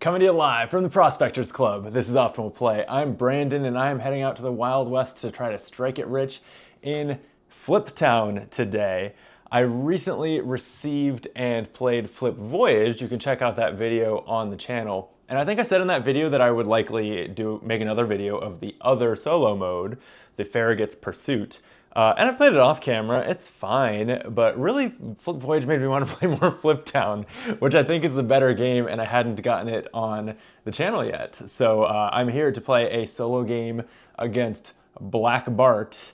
Coming to you live from the Prospectors Club. This is Optimal Play. I'm Brandon and I am heading out to the Wild West to try to strike it rich in Fliptown today. I recently received and played Flip Voyage. You can check out that video on the channel. And I think I said in that video that I would likely make another video of the other solo mode, the Farragut's Pursuit. And I've played it off camera, it's fine, but really Flip Voyage made me want to play more Fliptown, which I think is the better game, and I hadn't gotten it on the channel yet. So I'm here to play a solo game against Black Bart.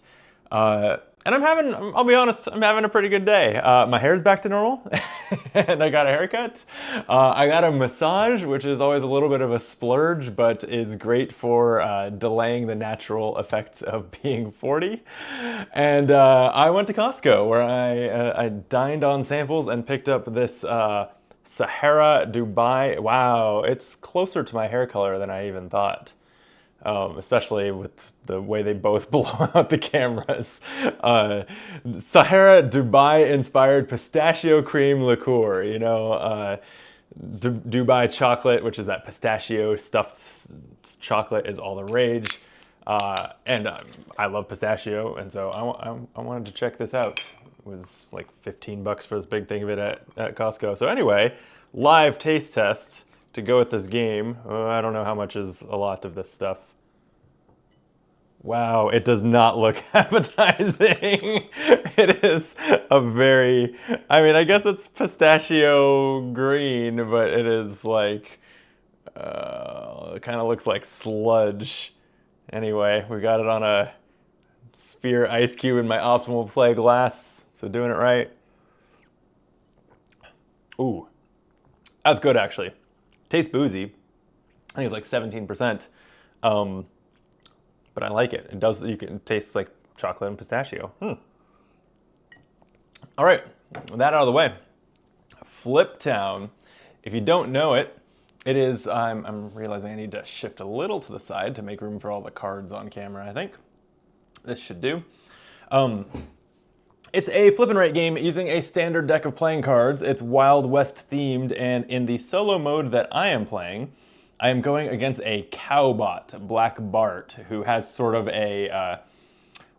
And I'll be honest, I'm having a pretty good day. My hair's back to normal, and I got a haircut. I got a massage, which is always a little bit of a splurge, but is great for delaying the natural effects of being 40. And I went to Costco, where I dined on samples and picked up this Sahara Dubai. Wow, it's closer to my hair color than I even thought. Especially with the way they both blow out the cameras. Sahara Dubai inspired pistachio cream liqueur, you know, Dubai chocolate, which is that pistachio stuffed chocolate, is all the rage. And I love pistachio, and so I wanted to check this out. It was like 15 bucks for this big thing of it at Costco. So anyway, live taste tests to go with this game. I don't know how much is a lot of this stuff. Wow, it does not look appetizing. It is a very, I guess it's pistachio green, but it is like, it kind of looks like sludge. Anyway, we got it on a sphere ice cube in my Optimal Play glass, so doing it right. Ooh, that's good actually. Tastes boozy. I think it's like 17%. But I like it. It does. It tastes like chocolate and pistachio. All right, with that out of the way, Fliptown. If you don't know it, it is. I'm realizing I need to shift a little to the side to make room for all the cards on camera. I think this should do. It's a flip and write game using a standard deck of playing cards. It's Wild West themed, and in the solo mode that I am playing, I am going against a Cowbot, Black Bart, who has sort of a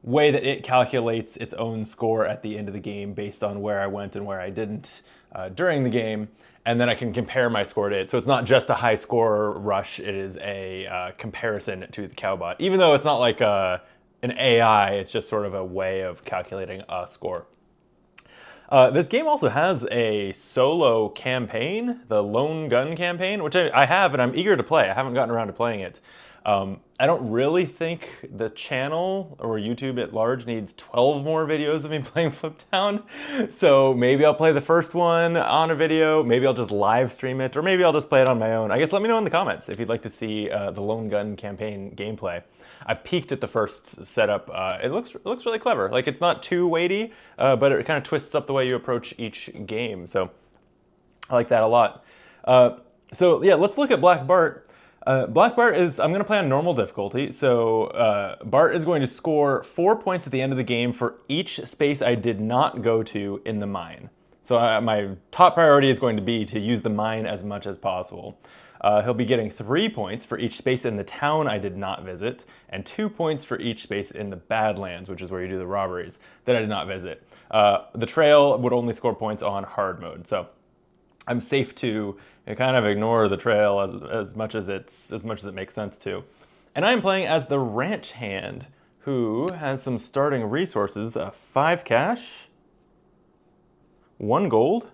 way that it calculates its own score at the end of the game based on where I went and where I didn't during the game, and then I can compare my score to it. So it's not just a high score rush, it is a comparison to the Cowbot. Even though it's not like an AI, it's just sort of a way of calculating a score. This game also has a solo campaign, the Lone Gun campaign, which I have and I'm eager to play. I haven't gotten around to playing it. I don't really think the channel or YouTube at large needs 12 more videos of me playing Fliptown. So maybe I'll play the first one on a video, maybe I'll just live stream it, or maybe I'll just play it on my own. I guess let me know in the comments if you'd like to see the Lone Gun campaign gameplay. I've peeked at the first setup. It looks really clever. Like, it's not too weighty, but it kind of twists up the way you approach each game. So I like that a lot. So yeah, let's look at Black Bart. Black Bart is, I'm going to play on normal difficulty. So Bart is going to score 4 points at the end of the game for each space I did not go to in the mine. So my top priority is going to be to use the mine as much as possible. He'll be getting 3 points for each space in the town I did not visit, and 2 points for each space in the Badlands, which is where you do the robberies, that I did not visit. The trail would only score points on hard mode, so I'm safe to kind of ignore the trail as much as it makes sense to. And I'm playing as the ranch hand, who has some starting resources: 5 cash, 1 gold,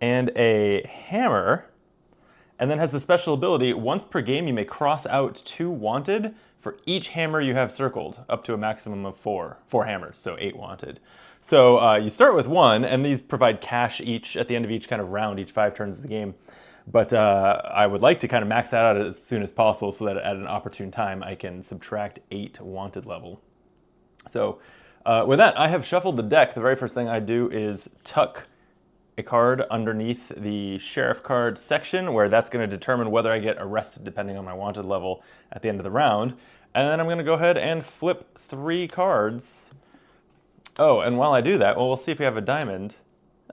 and a hammer. And then has the special ability, once per game you may cross out 2 wanted for each hammer you have circled, up to a maximum of 4 hammers, so 8 wanted. So you start with 1, and these provide cash each at the end of each kind of round, each 5 turns of the game. But I would like to kind of max that out as soon as possible so that at an opportune time I can subtract 8 wanted level. So with that, I have shuffled the deck. The very first thing I do is tuck a card underneath the sheriff card section, where that's going to determine whether I get arrested depending on my wanted level at the end of the round. And then I'm going to go ahead and flip 3 cards. Oh, and while I do that, well, we'll see if we have a diamond.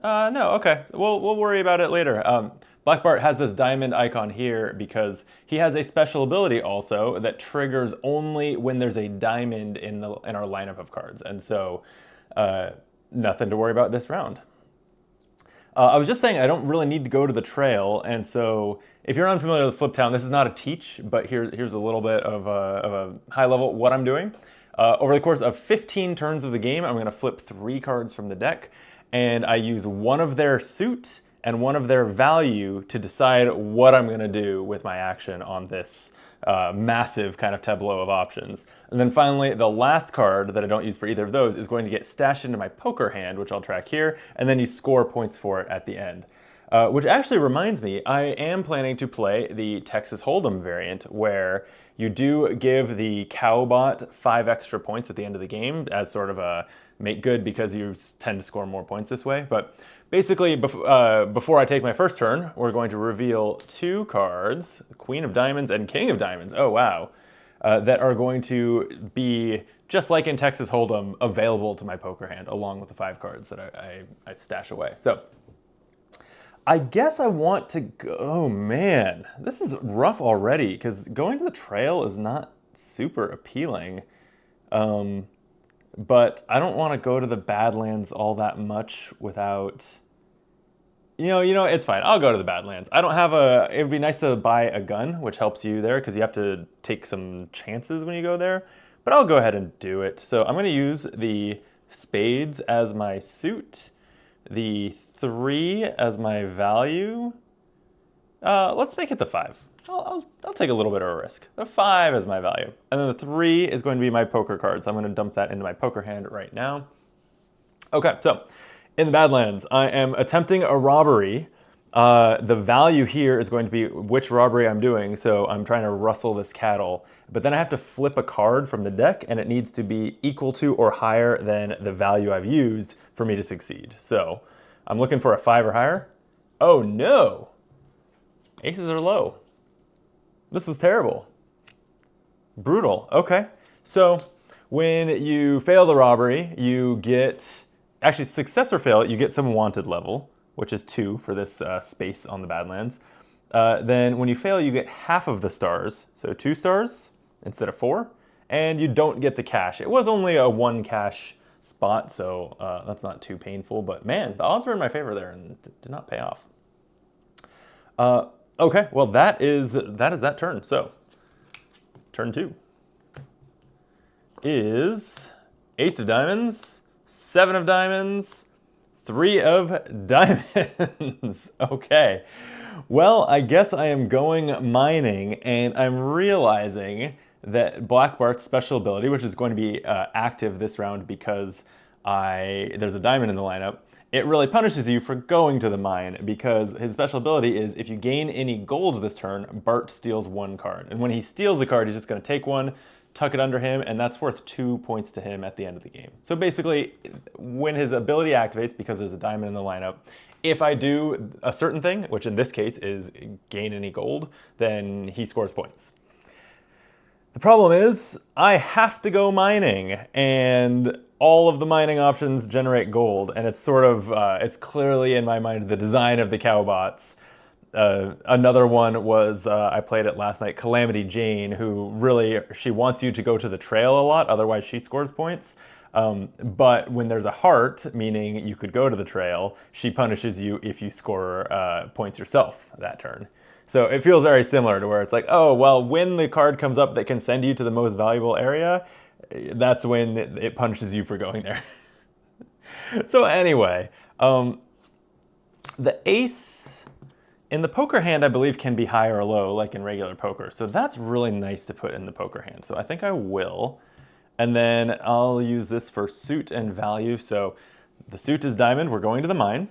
No, okay, we'll worry about it later. Black Bart has this diamond icon here because he has a special ability also that triggers only when there's a diamond in our lineup of cards. And so nothing to worry about this round. I was just saying I don't really need to go to the trail, and so if you're unfamiliar with Fliptown, this is not a teach, but here's a little bit of a high level what I'm doing. Over the course of 15 turns of the game, I'm going to flip 3 cards from the deck, and I use one of their suit and one of their value to decide what I'm going to do with my action on this massive kind of tableau of options. And then finally, the last card that I don't use for either of those is going to get stashed into my poker hand, which I'll track here, and then you score points for it at the end. Which actually reminds me, I am planning to play the Texas Hold'em variant, where you do give the Cowbot 5 extra points at the end of the game as sort of a make good because you tend to score more points this way. But basically, before I take my first turn, we're going to reveal 2 cards, Queen of Diamonds and King of Diamonds. Oh, wow. That are going to be, just like in Texas Hold'em, available to my poker hand, along with the 5 cards that I stash away. So I guess I want to go, oh man, this is rough already, because going to the trail is not super appealing. But I don't want to go to the Badlands all that much without, you know, it's fine. I'll go to the Badlands. I don't have it would be nice to buy a gun, which helps you there, because you have to take some chances when you go there. But I'll go ahead and do it. So I'm going to use the spades as my suit, the 3 as my value. Let's make it the 5. I'll take a little bit of a risk. The 5 is my value. And then the 3 is going to be my poker card. So I'm going to dump that into my poker hand right now. Okay, so in the Badlands, I am attempting a robbery. The value here is going to be which robbery I'm doing. So I'm trying to rustle this cattle. But then I have to flip a card from the deck, and it needs to be equal to or higher than the value I've used for me to succeed. So I'm looking for a 5 or higher. Oh no! Aces are low. This was terrible. Brutal. Okay. So when you fail the robbery, you get, actually success or fail, you get some wanted level, which is 2 for this space on the Badlands. Then when you fail, you get half of the stars. So 2 stars instead of 4. And you don't get the cash. It was only a 1 cash spot, so that's not too painful. But man, the odds were in my favor there and did not pay off. Okay, well that is that turn. So turn 2 is Ace of Diamonds, 7 of Diamonds, 3 of Diamonds. Okay, well I guess I am going mining, and I'm realizing that Black Bart's special ability, which is going to be active this round because there's a diamond in the lineup, it really punishes you for going to the mine, because his special ability is if you gain any gold this turn, Bart steals 1 card. And when he steals a card, he's just going to take 1, tuck it under him, and that's worth 2 points to him at the end of the game. So basically, when his ability activates, because there's a diamond in the lineup, if I do a certain thing, which in this case is gain any gold, then he scores points. The problem is, I have to go mining, and all of the mining options generate gold, and it's sort of, it's clearly in my mind the design of the Cowbots. Another one was, I played it last night, Calamity Jane, who really, she wants you to go to the trail a lot, otherwise she scores points. But when there's a heart, meaning you could go to the trail, she punishes you if you score points yourself that turn. So it feels very similar to where it's like, oh, well, when the card comes up that can send you to the most valuable area, that's when it punishes you for going there. So anyway, the ace in the poker hand, I believe, can be high or low, like in regular poker. So that's really nice to put in the poker hand. So I think I will. And then I'll use this for suit and value. So the suit is diamond, we're going to the mine.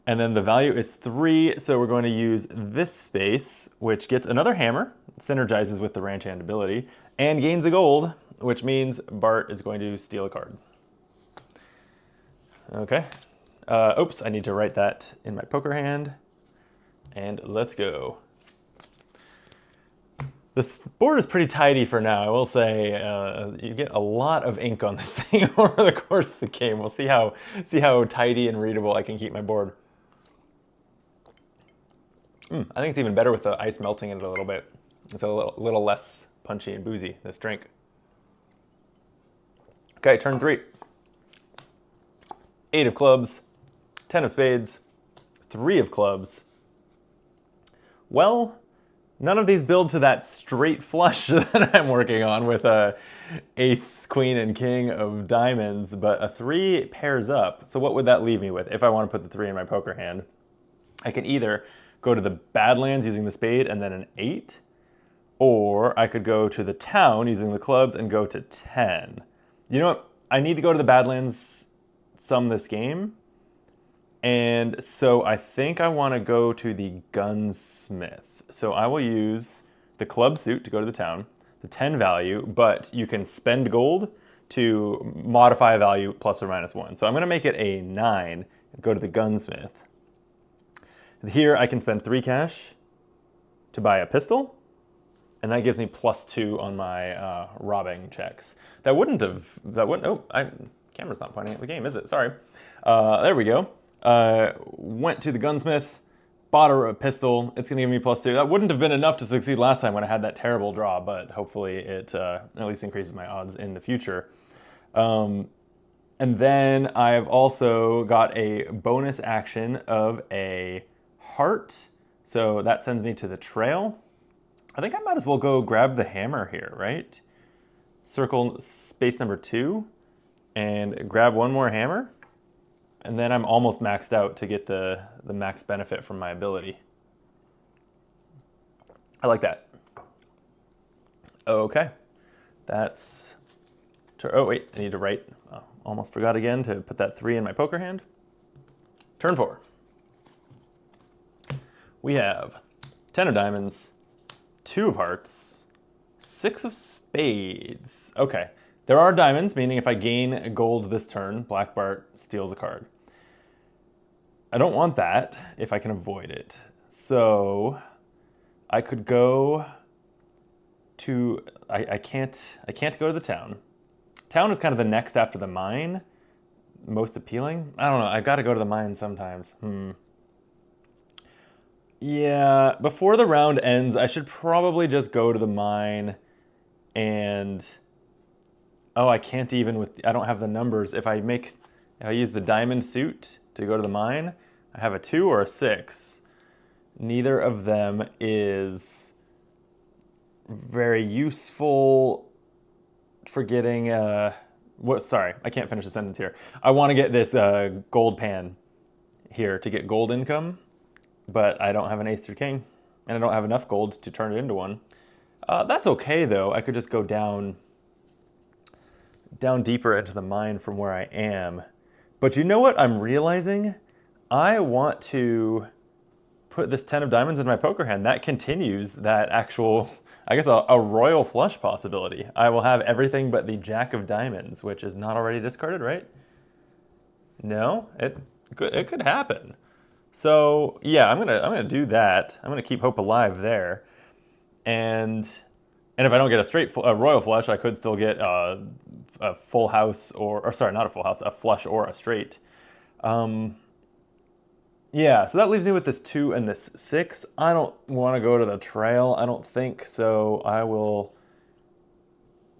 And then the value is 3, so we're going to use this space, which gets another hammer, synergizes with the ranch hand ability, and gains a gold, which means Bart is going to steal a card. Okay. Oops, I need to write that in my poker hand. And let's go. This board is pretty tidy for now. I will say you get a lot of ink on this thing over the course of the game. We'll see how tidy and readable I can keep my board. I think it's even better with the ice melting in it a little bit. It's a little less punchy and boozy, this drink. Okay, turn 3. 8 of clubs, 10 of spades, 3 of clubs. Well, none of these build to that straight flush that I'm working on with a ace, queen, and king of diamonds, but a 3 pairs up. So what would that leave me with if I want to put the 3 in my poker hand? I can either go to the Badlands using the spade and then an 8, or I could go to the town using the clubs and go to 10. You know what? I need to go to the Badlands some this game, and so I think I want to go to the gunsmith. So I will use the club suit to go to the town, the 10 value, but you can spend gold to modify a value plus or minus 1. So I'm going to make it a 9 and go to the gunsmith. Here I can spend 3 cash to buy a pistol, and that gives me +2 on my robbing checks. Camera's not pointing at the game, is it? Sorry. There we go. Went to the gunsmith, bought a pistol. It's going to give me +2. That wouldn't have been enough to succeed last time when I had that terrible draw, but hopefully it at least increases my odds in the future. And then I've also got a bonus action of a heart. So that sends me to the trail. I think I might as well go grab the hammer here, right? Circle space number 2 and grab one more hammer. And then I'm almost maxed out to get the max benefit from my ability. I like that. Okay. That's... Oh, wait, I need to write. Almost forgot again to put that 3 in my poker hand. Turn 4. We have 10 of diamonds, 2 of hearts, 6 of spades. Okay, there are diamonds, meaning if I gain gold this turn, Black Bart steals a card. I don't want that if I can avoid it. So I could go to, I can't go to the town. Town is kind of the next after the mine, most appealing. I don't know, I've got to go to the mine sometimes. Yeah, before the round ends, I should probably just go to the mine and... Oh, I can't even with... I don't have the numbers. If I use the diamond suit to go to the mine, I have a 2 or a 6. Neither of them is very useful for getting... Sorry, I can't finish the sentence here. I want to get this gold pan here to get gold income. But I don't have an ace through king, and I don't have enough gold to turn it into one. That's okay, though. I could just go down deeper into the mine from where I am. But you know what I'm realizing? I want to put this 10 of diamonds in my poker hand. That continues that actual, I guess, a royal flush possibility. I will have everything but the jack of diamonds, which is not already discarded, right? No? It could happen. So yeah, I'm gonna do that. I'm gonna keep hope alive there, and if I don't get a royal flush, I could still get a full house or sorry, not a full house, a flush or a straight. Yeah, so that leaves me with this 2 and this 6. I don't want to go to the trail, I don't think, so I will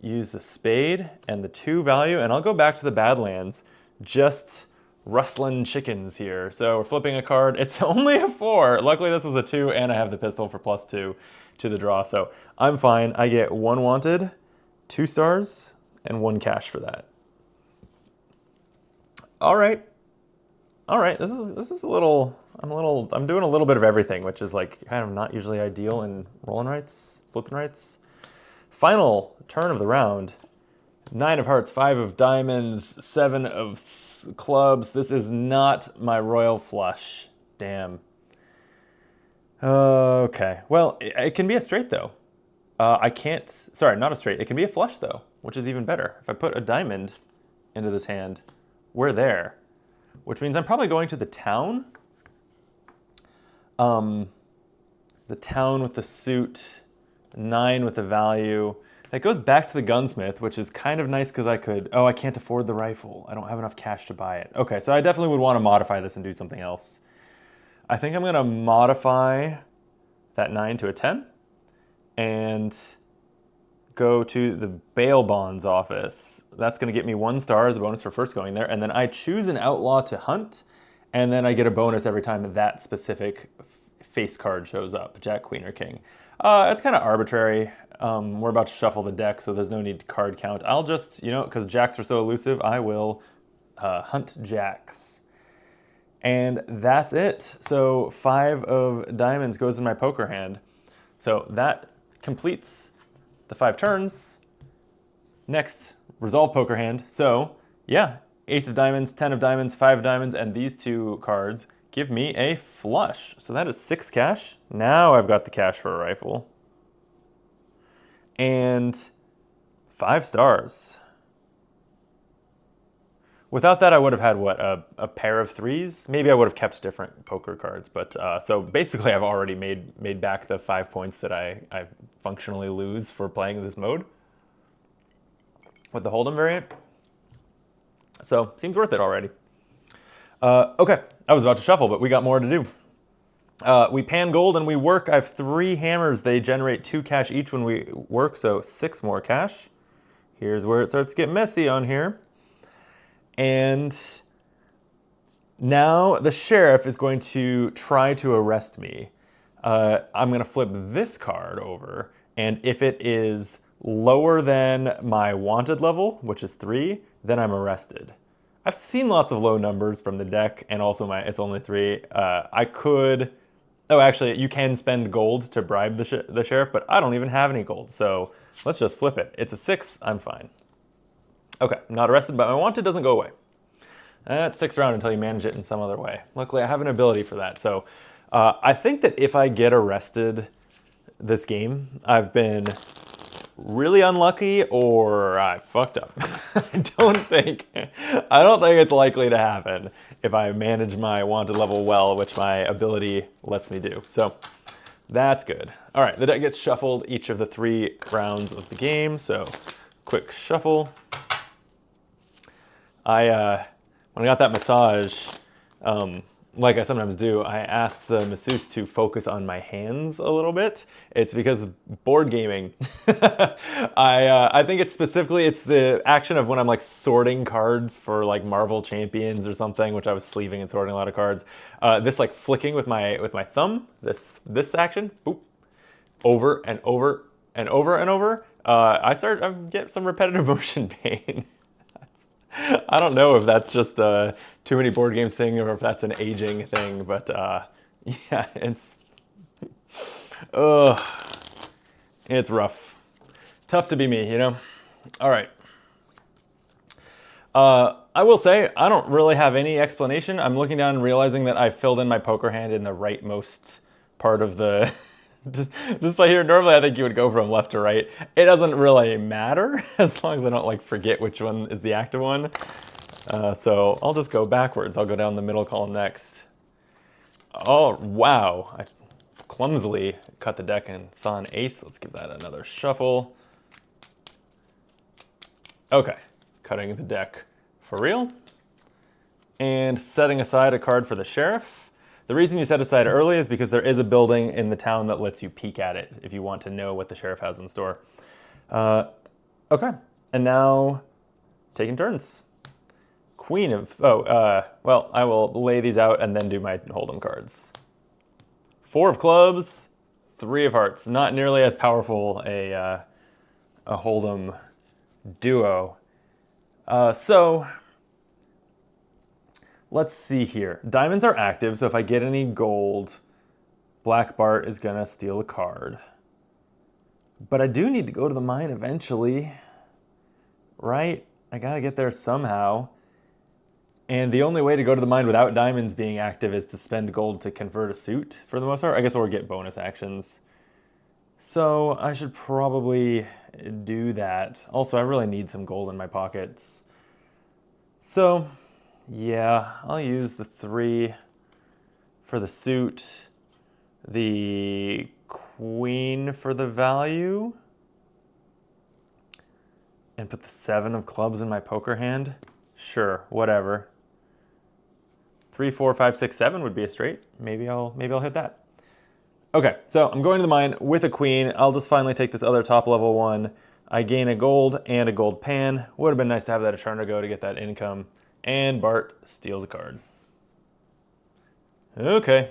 use the spade and the 2 value, and I'll go back to the Badlands. Just rustling chickens here. So we're flipping a card. It's only a 4. Luckily this was a 2 and I have the pistol for +2 to the draw. So I'm fine. I get 1 wanted, 2 stars, and 1 cash for that. All right. This is a little, I'm doing a little bit of everything, which is like kind of not usually ideal in rolling rights, flipping rights. Final turn of the round. 9 of hearts, 5 of diamonds, 7 of clubs. This is not my royal flush. Damn. Okay. Well, it can be a straight, though. Sorry, not a straight. It can be a flush, though, which is even better. If I put a diamond into this hand, we're there. Which means I'm probably going to the town. The town with the suit, 9 with the value. That goes back to the gunsmith, which is kind of nice because I can't afford the rifle. I don't have enough cash to buy it. Okay, so I definitely would want to modify this and do something else. I think I'm going to modify that 9 to a 10, and go to the bail bonds office. That's going to get me 1 star as a bonus for first going there, and then I choose an outlaw to hunt, and then I get a bonus every time that specific face card shows up, Jack, Queen, or King. It's kind of arbitrary. We're about to shuffle the deck, so there's no need to card count. I'll just, because Jacks are so elusive, I will hunt Jacks. And that's it. So 5 of diamonds goes in my poker hand. So that completes the 5 turns. Next, resolve poker hand. So yeah, ace of diamonds, 10 of diamonds, 5 of diamonds, and these 2 cards give me a flush. So that is 6 cash. Now I've got the cash for a rifle. And 5 stars. Without that, I would have had, what, a pair of 3s? Maybe I would have kept different poker cards. But so basically, I've already made back the 5 points that I functionally lose for playing this mode with the Hold'em variant. So, seems worth it already. Okay, I was about to shuffle, but we got more to do. We pan gold and we work. I have 3 hammers. They generate 2 cash each when we work, so 6 more cash. Here's where it starts to get messy on here. And now the sheriff is going to try to arrest me. I'm going to flip this card over, and if it is lower than my wanted level, which is 3, then I'm arrested. I've seen lots of low numbers from the deck, and also it's only 3. I could... Oh, actually, you can spend gold to bribe the sheriff, but I don't even have any gold, so let's just flip it. It's a 6, I'm fine. Okay, not arrested, but my wanted doesn't go away. It sticks around until you manage it in some other way. Luckily, I have an ability for that. So I think that if I get arrested this game, I've been really unlucky or I fucked up. I don't think it's likely to happen if I manage my wanted level well, which my ability lets me do. So that's good. All right, the deck gets shuffled each of the 3 rounds of the game. So quick shuffle. When I got that massage, like I sometimes do, I asked the masseuse to focus on my hands a little bit. It's because board gaming. I think it's the action of when I'm like sorting cards for like Marvel Champions or something, which I was sleeving and sorting a lot of cards. This like flicking with my thumb, this action, boop, over and over and over and over. I get some repetitive motion pain. I don't know if that's just a too many board games thing or if that's an aging thing, but yeah, it's rough. Tough to be me, All right. I will say, I don't really have any explanation. I'm looking down and realizing that I filled in my poker hand in the rightmost part of the... just like here, normally I think you would go from left to right. It doesn't really matter as long as I don't like forget which one is the active one. So I'll just go backwards. I'll go down the middle column next. Oh, wow. I clumsily cut the deck and saw an ace. Let's give that another shuffle. Okay, cutting the deck for real. And setting aside a card for the sheriff. The reason you set aside early is because there is a building in the town that lets you peek at it if you want to know what the sheriff has in store. Okay, and now taking turns. Well, I will lay these out and then do my Hold'em cards. 4 of clubs, 3 of hearts. Not nearly as powerful a Hold'em duo. So... let's see here. Diamonds are active, so if I get any gold, Black Bart is gonna steal a card. But I do need to go to the mine eventually, right? I gotta get there somehow. And the only way to go to the mine without diamonds being active is to spend gold to convert a suit, for the most part. I guess, or get bonus actions. So I should probably do that. Also, I really need some gold in my pockets. So... yeah, I'll use the 3 for the suit, the queen for the value, and put the 7 of clubs in my poker hand. Sure, whatever. 3, 4, 5, 6, 7 would be a straight. Maybe I'll hit that. Okay, so I'm going to the mine with a queen. I'll just finally take this other top level one. I gain a gold and a gold pan. Would have been nice to have that a turn ago to get that income. And Bart steals a card. Okay.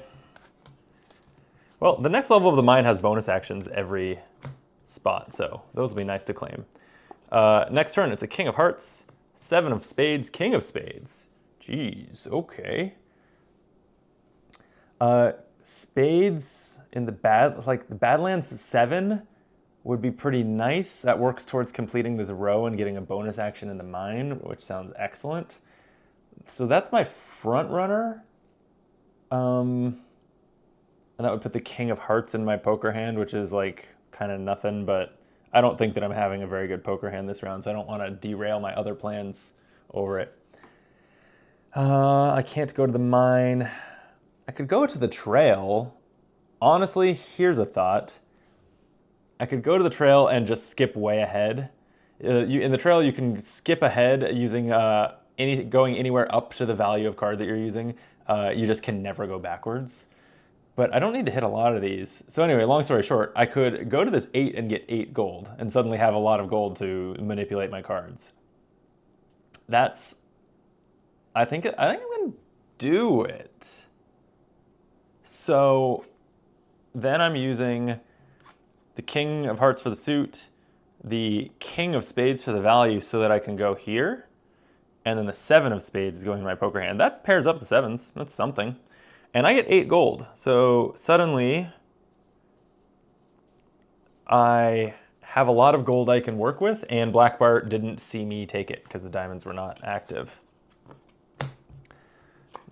Well, the next level of the mine has bonus actions every spot, so those will be nice to claim. Next turn, it's a King of Hearts, 7 of Spades, King of Spades. Jeez, okay. Spades in the the Badlands 7 would be pretty nice. That works towards completing this row and getting a bonus action in the mine, which sounds excellent. So that's my front runner. And that would put the King of Hearts in my poker hand, which is like kind of nothing, but I don't think that I'm having a very good poker hand this round, so I don't want to derail my other plans over it. I can't go to the mine. I could go to the trail. Honestly, here's a thought. I could go to the trail and just skip way ahead. In the trail, you can skip ahead using going anywhere up to the value of card that you're using. You just can never go backwards. But I don't need to hit a lot of these. So anyway, long story short, I could go to this 8 and get 8 gold and suddenly have a lot of gold to manipulate my cards. I think I'm gonna do it. So then I'm using the King of Hearts for the suit, the King of Spades for the value so that I can go here, and then the 7 of Spades is going in my poker hand. That pairs up the 7s, that's something. And I get 8 gold, so suddenly I have a lot of gold I can work with, and Black Bart didn't see me take it because the diamonds were not active.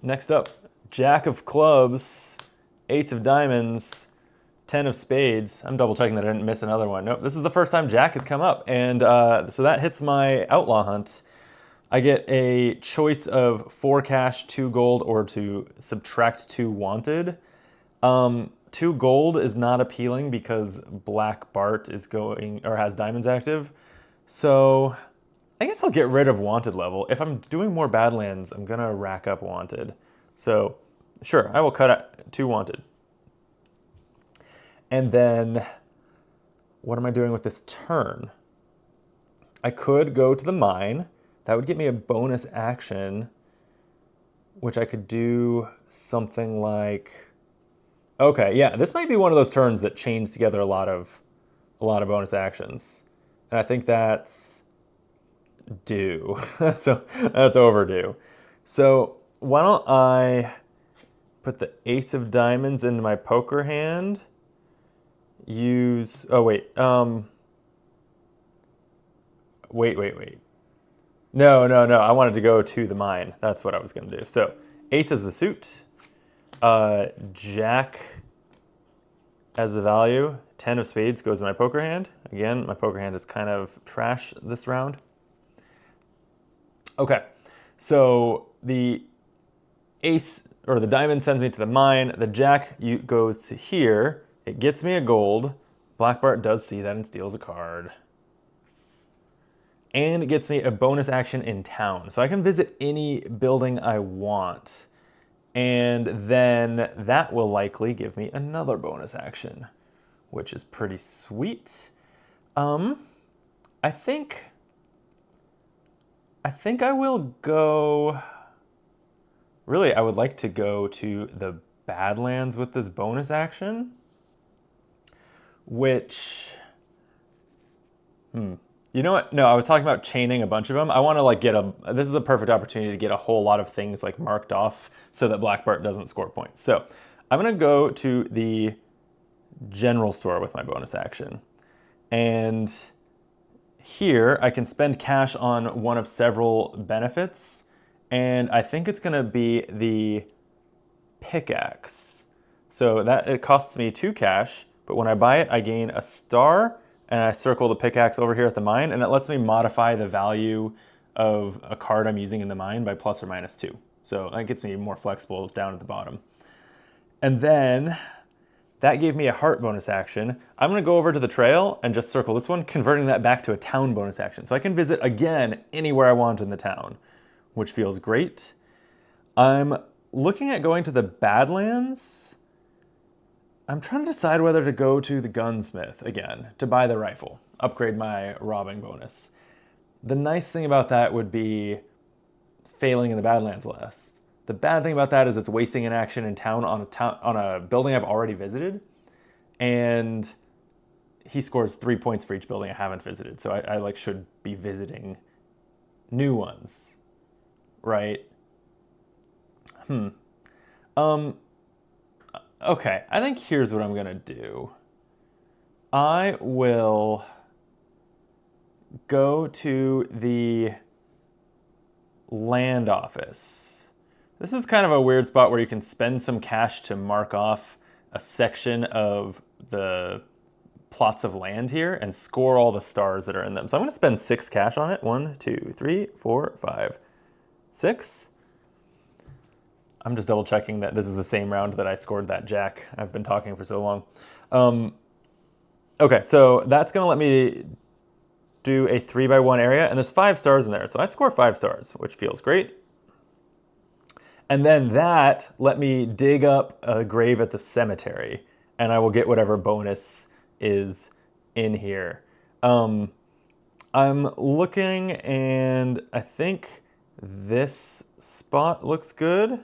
Next up, Jack of Clubs, Ace of Diamonds, 10 of Spades. I'm double checking that I didn't miss another one. Nope, this is the first time Jack has come up, and so that hits my Outlaw Hunt. I get a choice of 4 cash, 2 gold, or to subtract 2 wanted. 2 gold is not appealing because Black Bart is going, or has diamonds active. So I guess I'll get rid of wanted level. If I'm doing more Badlands, I'm gonna rack up wanted. So sure, I will cut out 2 wanted. And then what am I doing with this turn? I could go to the mine. That would get me a bonus action, which I could do something like, okay, yeah, this might be one of those turns that chains together a lot of bonus actions. And I think that's due. that's overdue. So why don't I put the Ace of Diamonds into my poker hand, use, oh wait, wait. No, I wanted to go to the mine. That's what I was gonna do. So Ace is the suit, Jack as the value, 10 of Spades goes in my poker hand. Again, my poker hand is kind of trash this round. Okay, so the Ace, or the Diamond sends me to the mine, the Jack goes to here, it gets me a gold, Black Bart does see that and steals a card. And it gets me a bonus action in town. So I can visit any building I want. And then that will likely give me another bonus action, which is pretty sweet. I think I will go, really I would like to go to the Badlands with this bonus action, which, you know what? No, I was talking about chaining a bunch of them. I want to like this is a perfect opportunity to get a whole lot of things like marked off so that Black Bart doesn't score points. So I'm gonna go to the general store with my bonus action. And here I can spend cash on one of several benefits. And I think it's gonna be the pickaxe. So that it costs me 2 cash, but when I buy it, I gain a star, and I circle the pickaxe over here at the mine, and it lets me modify the value of a card I'm using in the mine by plus or minus 2. So that gets me more flexible down at the bottom. And then that gave me a heart bonus action. I'm gonna go over to the trail and just circle this one, converting that back to a town bonus action. So I can visit again anywhere I want in the town, which feels great. I'm looking at going to the Badlands. I'm trying to decide whether to go to the gunsmith again to buy the rifle, upgrade my robbing bonus. The nice thing about that would be failing in the Badlands list. The bad thing about that is it's wasting an action in town on a building I've already visited, and he scores 3 points for each building I haven't visited. So I like should be visiting new ones, right? Okay, I think here's what I'm gonna do. I will go to the land office. This is kind of a weird spot where you can spend some cash to mark off a section of the plots of land here and score all the stars that are in them. So I'm gonna spend 6 cash on it. 1, 2, 3, 4, 5, 6. I'm just double checking that this is the same round that I scored that jack. I've been talking for so long. Okay, so that's gonna let me do a 3x1 area, and there's 5 stars in there. So I score 5 stars, which feels great. And then that let me dig up a grave at the cemetery, and I will get whatever bonus is in here. I'm looking, and I think this spot looks good.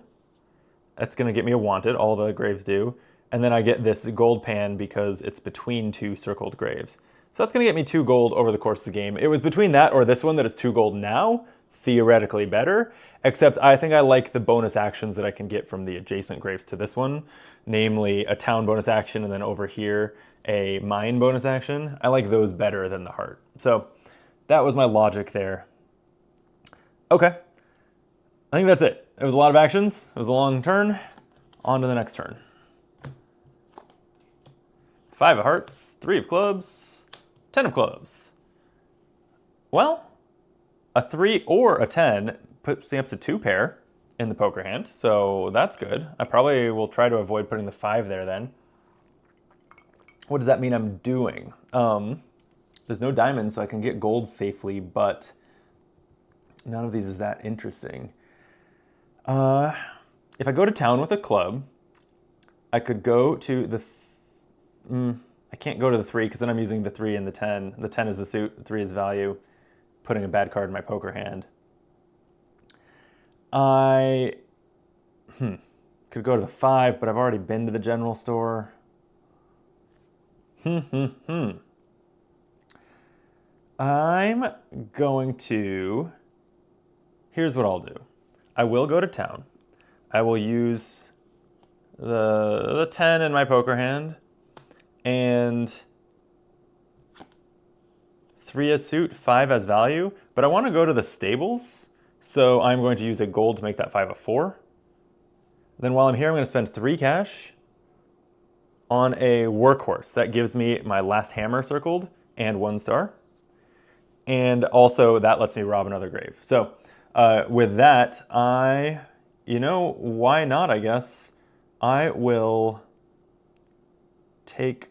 That's gonna get me a wanted, all the graves do. And then I get this gold pan because it's between 2 circled graves. So that's gonna get me 2 gold over the course of the game. It was between that or this one that is 2 gold now, theoretically better, except I think I like the bonus actions that I can get from the adjacent graves to this one, namely a town bonus action and then over here, a mine bonus action. I like those better than the heart. So that was my logic there. Okay, I think that's it. It was a lot of actions. It was a long turn. On to the next turn. 5 of hearts, 3 of clubs, 10 of clubs. Well, a 3 or a 10 puts me up to 2 pair in the poker hand, so that's good. I probably will try to avoid putting the 5 there then. What does that mean I'm doing? There's no diamonds, so I can get gold safely, but none of these is that interesting. If I go to town with a club, I could go to the... I can't go to the 3 because then I'm using the 3 and the 10. The 10 is the suit, the 3 is value, putting a bad card in my poker hand. I could go to the 5, but I've already been to the general store. I'm going to... Here's what I'll do. I will go to town. I will use the 10 in my poker hand and 3 as suit, 5 as value, but I want to go to the stables, so I'm going to use a gold to make that 5 a 4. Then while I'm here, I'm going to spend 3 cash on a workhorse. That gives me my last hammer circled and 1 star. And also that lets me rob another grave. So with that, why not, I guess? I will take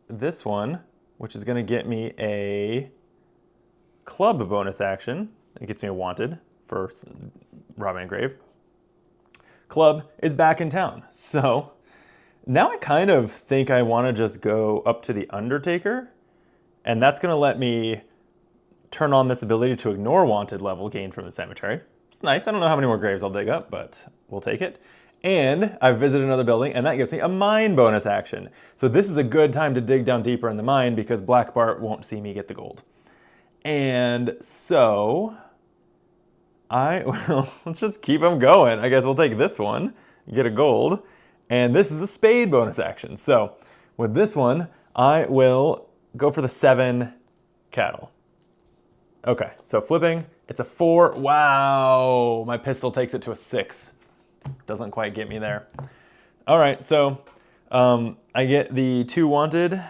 this one, which is gonna get me a club bonus action. It gets me a wanted for robbing a grave. Club is back in town. So now I kind of think I wanna just go up to the Undertaker, and that's gonna let me turn on this ability to ignore wanted level gained from the cemetery. It's nice. I don't know how many more graves I'll dig up, but we'll take it. And I've visited another building, and that gives me a mine bonus action. So this is a good time to dig down deeper in the mine because Black Bart won't see me get the gold. And so I will, let's just keep them going. I guess we'll take this one, get a gold, and this is a spade bonus action. So with this one, I will go for the 7 cattle. Okay, so flipping, it's a 4. Wow, my pistol takes it to a 6. Doesn't quite get me there. All right, so I get the 2 wanted,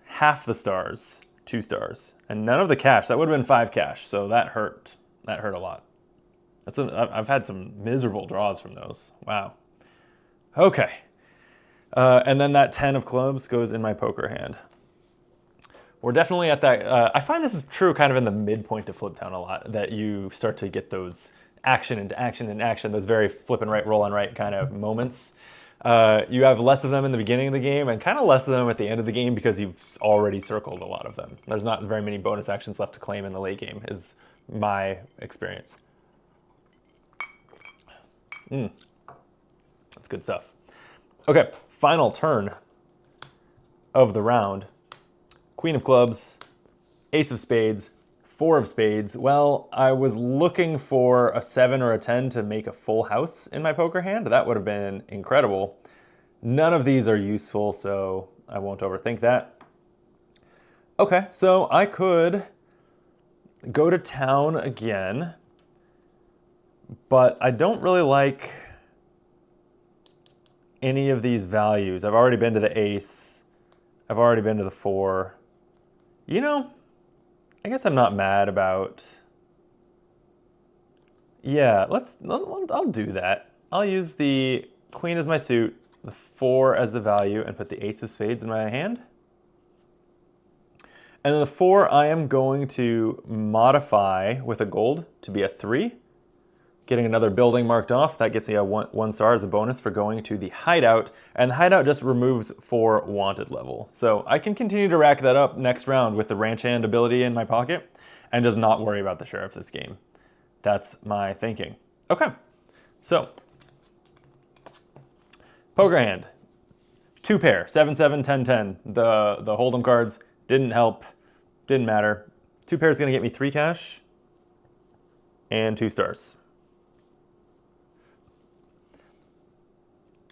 half the stars, 2 stars, and none of the cash. That would have been 5 cash, so that hurt. That hurt a lot. I've had some miserable draws from those. Wow. Okay, and then that 10 of clubs goes in my poker hand. We're definitely at that, I find this is true kind of in the midpoint of Fliptown a lot, that you start to get those action into action and action, those very flip and right, roll and right kind of moments. You have less of them in the beginning of the game and kind of less of them at the end of the game because you've already circled a lot of them. There's not very many bonus actions left to claim in the late game, is my experience. That's good stuff. Okay, final turn of the round. Queen of clubs, ace of spades, 4 of spades. Well, I was looking for a 7 or a 10 to make a full house in my poker hand. That would have been incredible. None of these are useful, so I won't overthink that. Okay, so I could go to town again, but I don't really like any of these values. I've already been to the ace. I've already been to the 4. You know, I guess I'm not mad about... Yeah, I'll do that. I'll use the queen as my suit, the 4 as the value, and put the ace of spades in my hand. And then the 4 I am going to modify with a gold to be a 3. Getting another building marked off, that gets me a 1 star as a bonus for going to the hideout, and the hideout just removes 4 wanted level. So I can continue to rack that up next round with the ranch hand ability in my pocket, and just not worry about the sheriff this game. That's my thinking. Okay, so poker hand, 2 pair, 7-7, 10-10. The hold'em cards didn't help, didn't matter. 2 pairs is gonna get me 3 cash and 2 stars.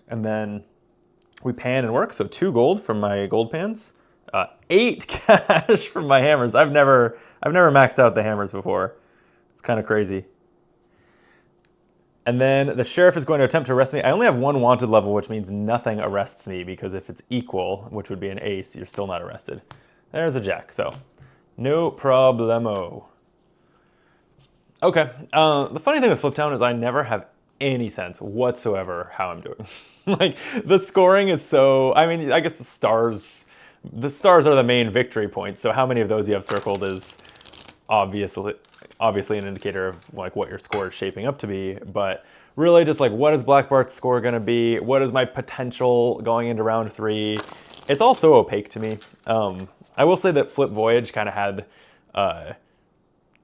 And then we pan and work, so 2 gold from my gold pans, 8 cash from my hammers. I've never maxed out the hammers before. It's kind of crazy. And then the sheriff is going to attempt to arrest me. I only have 1 wanted level, which means nothing arrests me, because if it's equal, which would be an ace, you're still not arrested. There's a jack, so no problemo. Okay, the funny thing with Fliptown is I never have any sense whatsoever how I'm doing. Like, the scoring is so, I mean, I guess the stars are the main victory points, so how many of those you have circled is obviously an indicator of like what your score is shaping up to be, but really just like, what is Black Bart's score gonna be? What is my potential going into round 3? It's all so opaque to me. I will say that Voyage kind of had,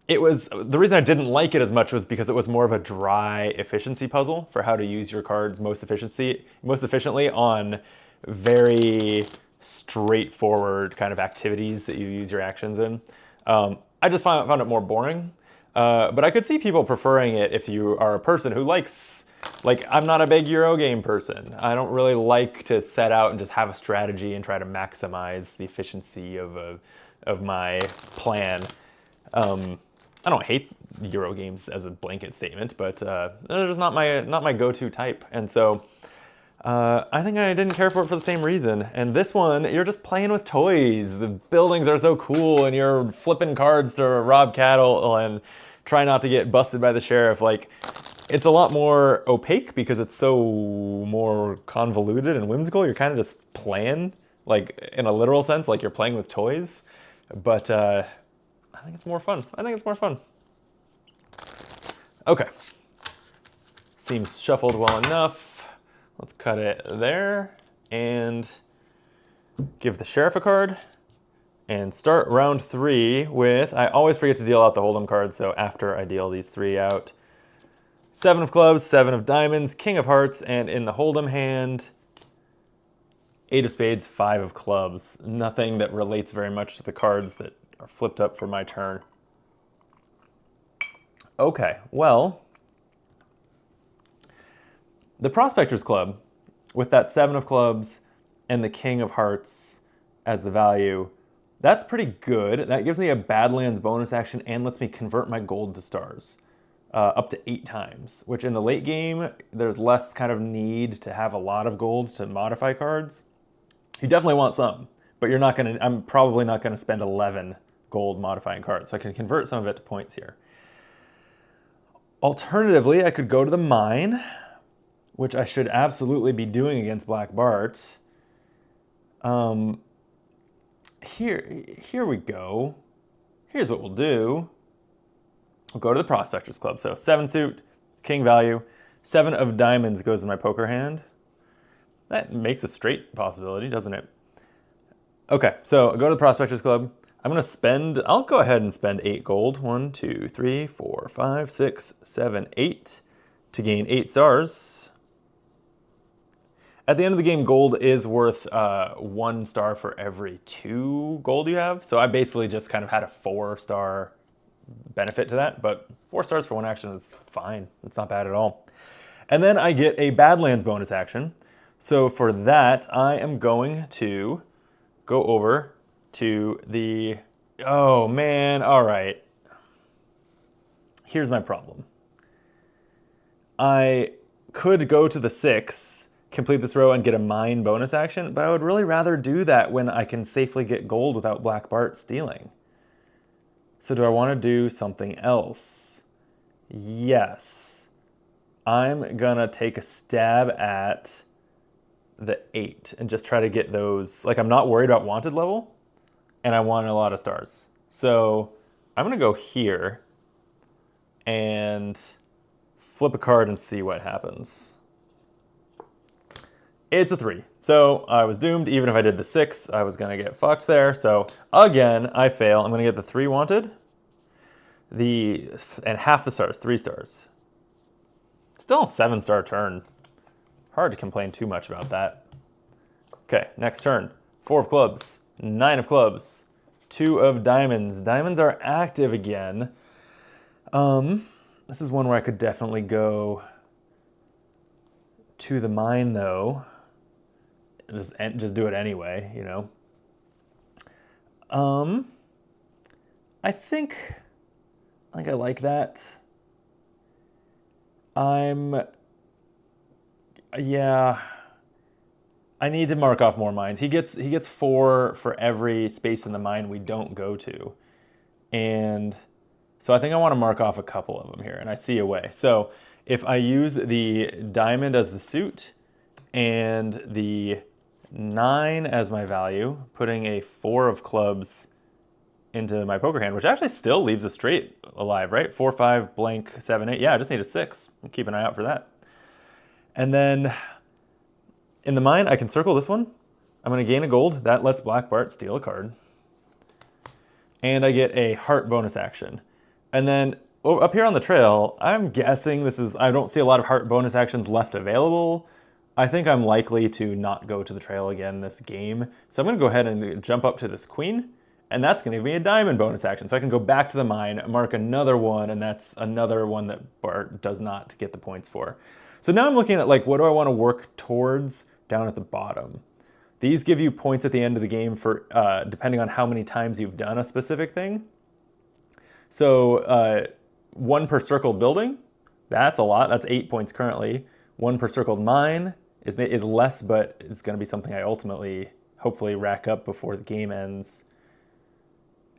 the reason I didn't like it as much was because it was more of a dry efficiency puzzle for how to use your cards most efficiently on very straightforward kind of activities that you use your actions in. I just found it more boring, but I could see people preferring it if you are a person who likes, like, I'm not a big Eurogame person. I don't really like to set out and just have a strategy and try to maximize the efficiency of my plan. I don't hate Eurogames as a blanket statement, but they're just not my go-to type. And so I think I didn't care for it for the same reason. And this one, you're just playing with toys. The buildings are so cool, and you're flipping cards to rob cattle and try not to get busted by the sheriff. Like, it's a lot more opaque because it's so more convoluted and whimsical. You're kind of just playing, like, in a literal sense, like you're playing with toys. But I think it's more fun. Okay. Seems shuffled well enough. Let's cut it there and give the sheriff a card and start round 3 with, I always forget to deal out the hold'em cards, so after I deal these 3 out, 7 of clubs, 7 of diamonds, king of hearts, and in the hold'em hand, 8 of spades, 5 of clubs. Nothing that relates very much to the cards that are flipped up for my turn. Okay, well, the Prospector's Club, with that 7 of clubs and the king of hearts as the value, that's pretty good. That gives me a Badlands bonus action and lets me convert my gold to stars up to 8 times, which in the late game, there's less kind of need to have a lot of gold to modify cards. You definitely want some, but I'm probably not gonna spend 11 gold modifying cards, so I can convert some of it to points here. Alternatively, I could go to the mine, which I should absolutely be doing against Black Bart. Here we go. Here's what we'll do. We'll go to the Prospector's Club. So 7 suit, king value, 7 of diamonds goes in my poker hand. That makes a straight possibility, doesn't it? Okay, so I go to the Prospectors Club. I'll go ahead and spend 8 gold. 1, 2, 3, 4, 5, 6, 7, 8 to gain 8 stars. At the end of the game, gold is worth 1 star for every 2 gold you have. So I basically just kind of had a 4-star benefit to that, but 4 stars for 1 action is fine. It's not bad at all. And then I get a Badlands bonus action. So for that, I am going to go over to the... Oh man, all right. Here's my problem. I could go to the 6, complete this row and get a mine bonus action, but I would really rather do that when I can safely get gold without Black Bart stealing. So do I want to do something else? Yes. I'm gonna take a stab at the 8 and just try to get those. Like, I'm not worried about wanted level, and I want a lot of stars. So I'm gonna go here and flip a card and see what happens. It's a 3. So I was doomed. Even if I did the 6, I was gonna get fucked there. So again, I fail. I'm gonna get the 3 wanted. And half the stars, 3 stars. Still a 7-star turn. Hard to complain too much about that. Okay, next turn. 4 of clubs, 9 of clubs, 2 of diamonds. Diamonds are active again. This is one where I could definitely go to the mine though. Just do it anyway, you know. I think I like that. Yeah. I need to mark off more mines. He gets 4 for every space in the mine we don't go to. And so I think I want to mark off a couple of them here, and I see a way. So if I use the diamond as the suit and the 9 as my value, putting a 4 of clubs into my poker hand, which actually still leaves a straight alive, right? 4, 5, blank, 7, 8. Yeah, I just need a 6. Keep an eye out for that. And then in the mine, I can circle this one. I'm going to gain a gold. That lets Black Bart steal a card. And I get a heart bonus action. And then up here on the trail, I'm guessing I don't see a lot of heart bonus actions left available. I think I'm likely to not go to the trail again this game. So I'm going to go ahead and jump up to this queen. And that's going to give me a diamond bonus action. So I can go back to the mine, mark another one, and that's another one that Bart does not get the points for. So now I'm looking at, like, what do I want to work towards down at the bottom? These give you points at the end of the game for depending on how many times you've done a specific thing. So 1 per circled building, that's a lot. That's 8 points currently. 1 per circled mine is less, but it's going to be something I ultimately, hopefully, rack up before the game ends.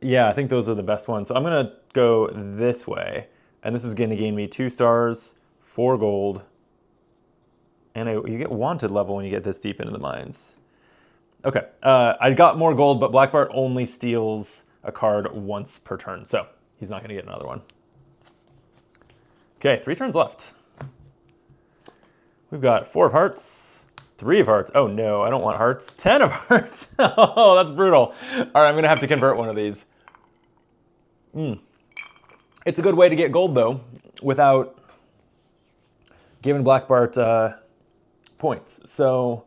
Yeah, I think those are the best ones. So I'm going to go this way, and this is going to gain me 2 stars, 4 gold, and you get wanted level when you get this deep into the mines. Okay, I got more gold, but Black Bart only steals a card once per turn, so he's not going to get another one. Okay, 3 turns left. We've got 4 of hearts, 3 of hearts. Oh no, I don't want hearts. 10 of hearts. Oh, that's brutal. All right, I'm going to have to convert one of these. It's a good way to get gold, though, without giving Black Bart points. So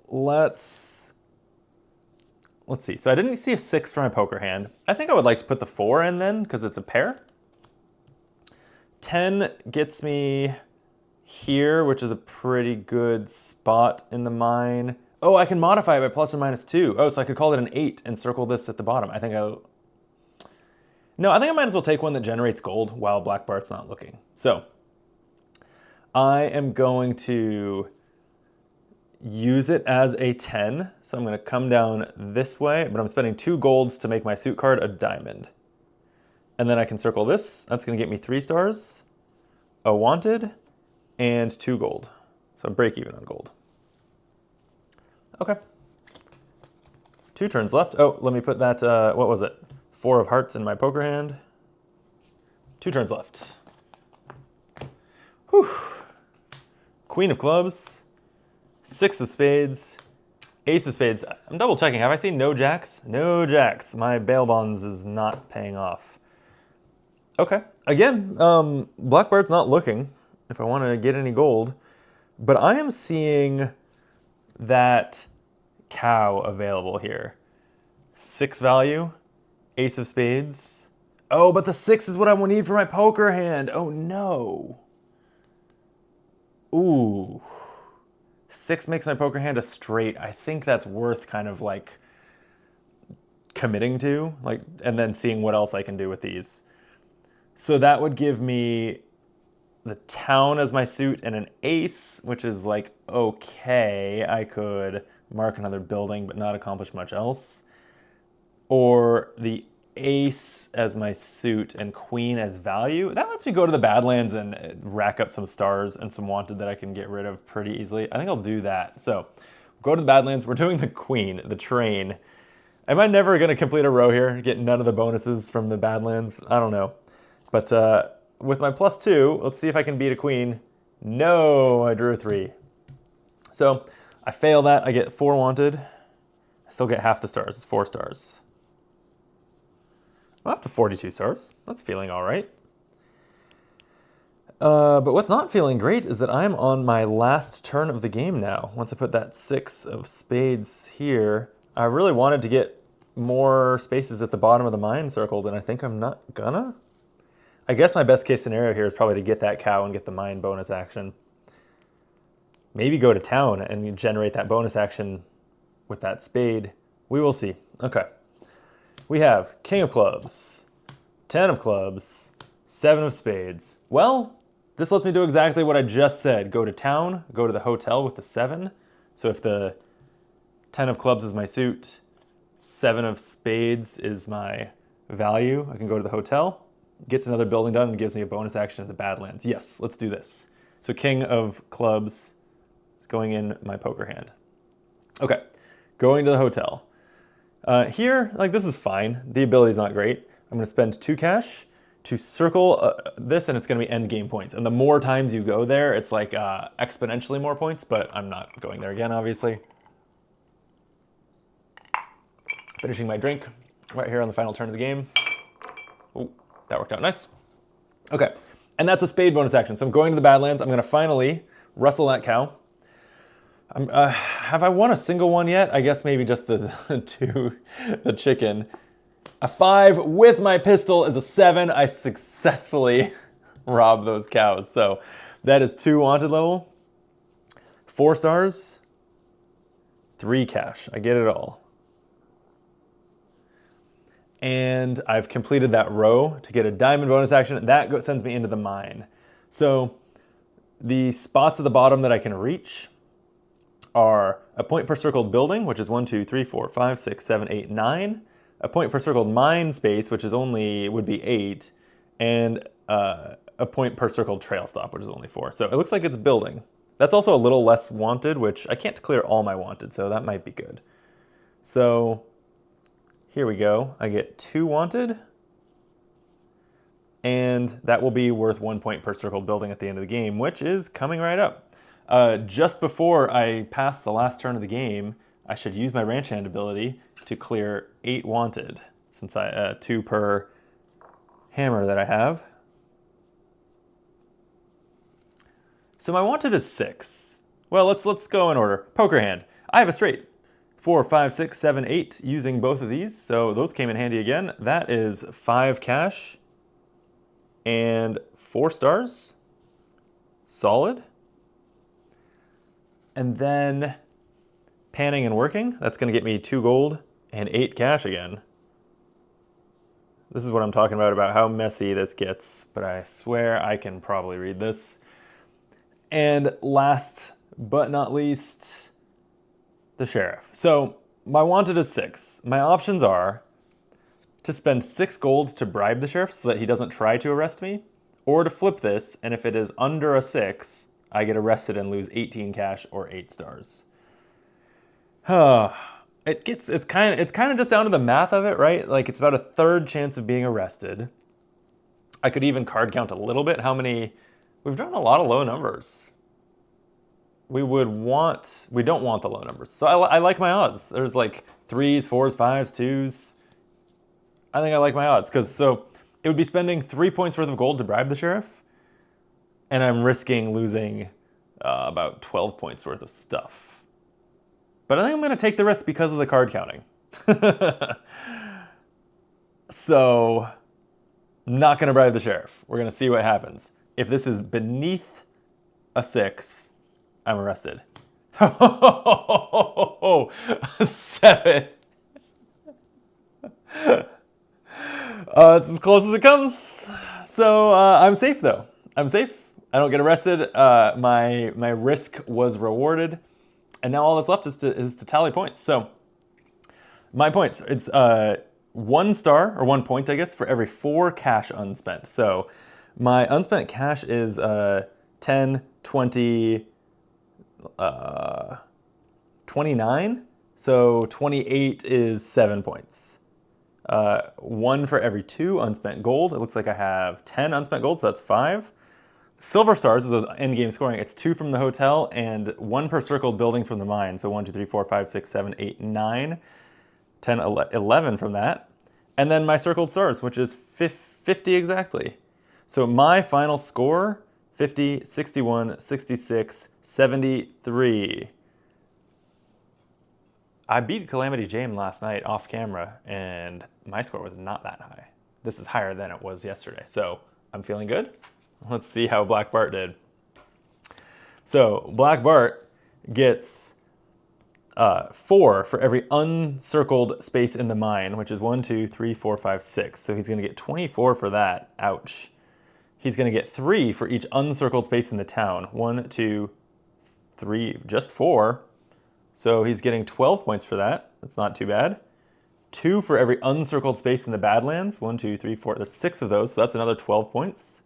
let's see. So I didn't see a 6 for my poker hand. I think I would like to put the 4 in then, because it's a pair. 10 gets me here, which is a pretty good spot in the mine. Oh, I can modify it by plus or minus 2. Oh, so I could call it an 8 and circle this at the bottom. I think I might as well take one that generates gold while Black Bart's not looking. So I am going to use it as a 10. So I'm going to come down this way, but I'm spending 2 golds to make my suit card a diamond. And then I can circle this. That's going to get me 3 stars, a wanted, and 2 gold. So break even on gold. Okay. 2 turns left. Oh, let me put that, what was it? 4 of hearts in my poker hand. 2 turns left. Whew. Queen of clubs, 6 of spades, ace of spades. I'm double checking. Have I seen no jacks? No jacks. My bail bonds is not paying off. Okay. Again, Blackbird's not looking if I want to get any gold, but I am seeing that cow available here. 6 value, ace of spades. Oh, but the 6 is what I will need for my poker hand. Oh no. Ooh. 6 makes my poker hand a straight. I think that's worth kind of like committing to, like, and then seeing what else I can do with these. So that would give me the town as my suit and an ace, which is like, okay, I could mark another building but not accomplish much else. Or the ace as my suit and queen as value. That lets me go to the Badlands and rack up some stars and some wanted that I can get rid of pretty easily. I think I'll do that. So go to the Badlands. We're doing the queen, the train. Am I never going to complete a row here? Get none of the bonuses from the Badlands? I don't know. But with my +2, let's see if I can beat a queen. No, I drew a 3. So I fail that. I get 4 wanted. I still get half the stars. It's 4 stars. I'm up to 42 stars. That's feeling all right. But what's not feeling great is that I'm on my last turn of the game now. Once I put that 6 of spades here, I really wanted to get more spaces at the bottom of the mine circled, and I think I'm not gonna. I guess my best case scenario here is probably to get that cow and get the mine bonus action. Maybe go to town and generate that bonus action with that spade. We will see. Okay. We have king of clubs, 10 of clubs, 7 of spades. Well, this lets me do exactly what I just said. Go to town, go to the hotel with the 7. So if the 10 of clubs is my suit, 7 of spades is my value, I can go to the hotel, gets another building done, and gives me a bonus action at the Badlands. Yes, let's do this. So king of clubs is going in my poker hand. Okay, going to the hotel. Here, like, this is fine. The ability's not great. I'm going to spend 2 cash to circle this, and it's going to be end game points. And the more times you go there, it's like exponentially more points, but I'm not going there again, obviously. Finishing my drink right here on the final turn of the game. Oh, that worked out nice. Okay, and that's a spade bonus action. So I'm going to the Badlands. I'm going to finally rustle that cow. Have I won a single one yet? I guess maybe just the 2, the chicken. A 5 with my pistol is a 7. I successfully robbed those cows. So that is 2 wanted level, 4 stars, 3 cash. I get it all. And I've completed that row to get a diamond bonus action. That sends me into the mine. So the spots at the bottom that I can reach are a point per circled building, which is 1, 2, 3, 4, 5, 6, 7, 8, 9. A point per circled mine space, which is would be 8. And a point per circled trail stop, which is only 4. So it looks like it's building. That's also a little less wanted, which I can't clear all my wanted, so that might be good. So here we go. I get 2 wanted. And that will be worth 1 point per circled building at the end of the game, which is coming right up. Just before I pass the last turn of the game, I should use my ranch hand ability to clear 8 wanted, since 2 per hammer that I have. So my wanted is 6. Well, let's go in order. Poker hand. I have a straight. 4, 5, 6, 7, 8 using both of these, so those came in handy again. That is 5 cash and 4 stars. Solid. And then panning and working, that's going to get me 2 gold and 8 cash again. This is what I'm talking about how messy this gets, but I swear I can probably read this. And last but not least, the sheriff. So my wanted is 6. My options are to spend 6 gold to bribe the sheriff so that he doesn't try to arrest me, or to flip this, and if it is under a 6, I get arrested and lose 18 cash or 8 stars. It's kind of just down to the math of it, right? Like, it's about a 1/3 chance of being arrested. I could even card count a little bit. We've drawn a lot of low numbers. we don't want the low numbers. So I like my odds. There's like 3s, 4s, 5s, 2s. I think I like my odds so it would be spending 3 points worth of gold to bribe the sheriff, and I'm risking losing about 12 points worth of stuff. But I think I'm going to take the risk because of the card counting. So, not going to bribe the sheriff. We're going to see what happens. If this is beneath a 6, I'm arrested. Oh, 7. It's as close as it comes. So I'm safe though. I'm safe. I don't get arrested. My risk was rewarded, and now all that's left is to tally points. So my points. It's 1 star or 1 point, I guess, for every 4 cash unspent. So my unspent cash is 10, 20, 29. So 28 is 7 points. 1 for every 2 unspent gold. It looks like I have 10 unspent gold, so that's 5. Silver stars is those end game scoring. It's 2 from the hotel and 1 per circled building from the mine. So 1, 2, 3, 4, 5, 6, 7, 8, 9, 10, 11 from that. And then my circled stars, which is 50 exactly. So my final score, 50, 61, 66, 73. I beat Calamity Jane last night off camera, and my score was not that high. This is higher than it was yesterday, so I'm feeling good. Let's see how Black Bart did. So Black Bart gets 4 for every uncircled space in the mine, which is 1, 2, 3, 4, 5, 6. So he's going to get 24 for that. Ouch. He's going to get 3 for each uncircled space in the town. 1, 2, 3, just 4. So he's getting 12 points for that. That's not too bad. 2 for every uncircled space in the Badlands. 1, 2, 3, 4. There's 6 of those, so that's another 12 points.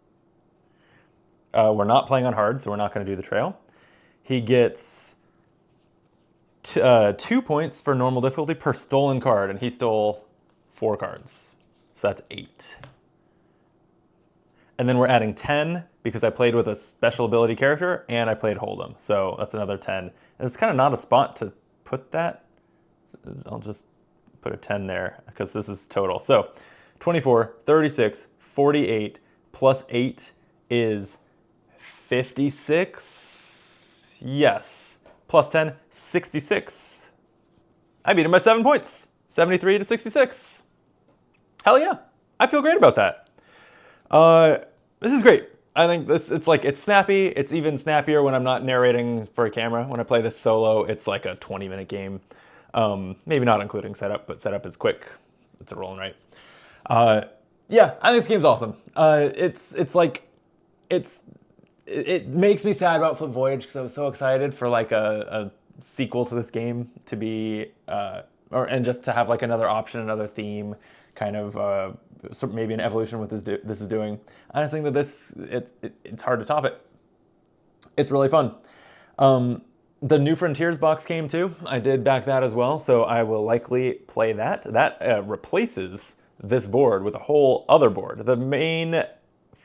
We're not playing on hard, so we're not going to do the trail. He gets 2 points for normal difficulty per stolen card, and he stole 4 cards. So that's 8. And then we're adding 10 because I played with a special ability character and I played Hold'em. So that's another 10. And it's kind of not a spot to put that. So I'll just put a 10 there because this is total. So 24, 36, 48 plus 8 is 56. Yes. Plus 10, 66. I beat him by 7 points. 73 to 66. Hell yeah. I feel great about that. This is great. I think it's snappy. It's even snappier when I'm not narrating for a camera. When I play this solo, it's like a 20-minute game. Maybe not including setup, but setup is quick. It's a rolling right. Yeah, I think this game's awesome. It makes me sad about Flip Voyage because I was so excited for like a sequel to this game to be, and just to have like another option, another theme, kind of maybe an evolution of what this is doing. I just think that it's hard to top it. It's really fun. The New Frontiers box came too. I did back that as well, so I will likely play that. That replaces this board with a whole other board.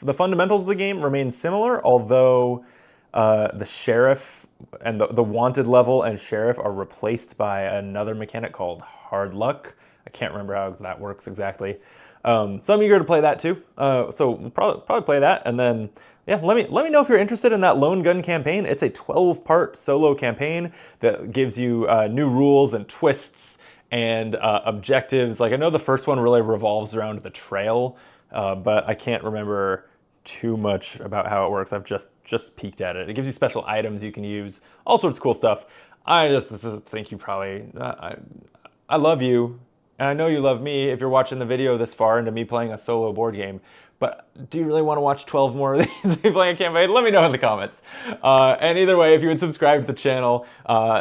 The fundamentals of the game remain similar, although the sheriff and the wanted level and sheriff are replaced by another mechanic called hard luck. I can't remember how that works exactly. So I'm eager to play that too. So we'll probably play that, and then yeah, let me know if you're interested in that lone gun campaign. It's a 12-part solo campaign that gives you new rules and twists and objectives. Like I know the first one really revolves around the trail, but I can't remember too much about how it works. I've just peeked at it. It gives you special items you can use, all sorts of cool stuff. I just think you probably, I love you, and I know you love me if you're watching the video this far into me playing a solo board game, but do you really want to watch 12 more of these me playing a campaign? Let me know in the comments. And either way, if you would subscribe to the channel,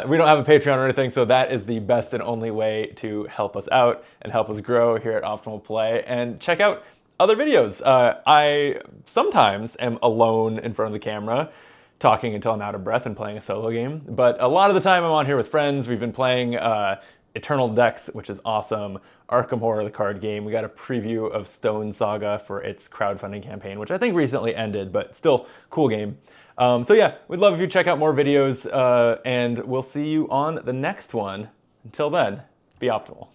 we don't have a Patreon or anything, so that is the best and only way to help us out and help us grow here at Optimal Play. And check out other videos. I sometimes am alone in front of the camera, talking until I'm out of breath and playing a solo game, but a lot of the time I'm on here with friends. We've been playing Eternal Decks, which is awesome. Arkham Horror, the card game. We got a preview of Stone Saga for its crowdfunding campaign, which I think recently ended, but still cool game. So yeah, we'd love if you check out more videos, and we'll see you on the next one. Until then, be optimal.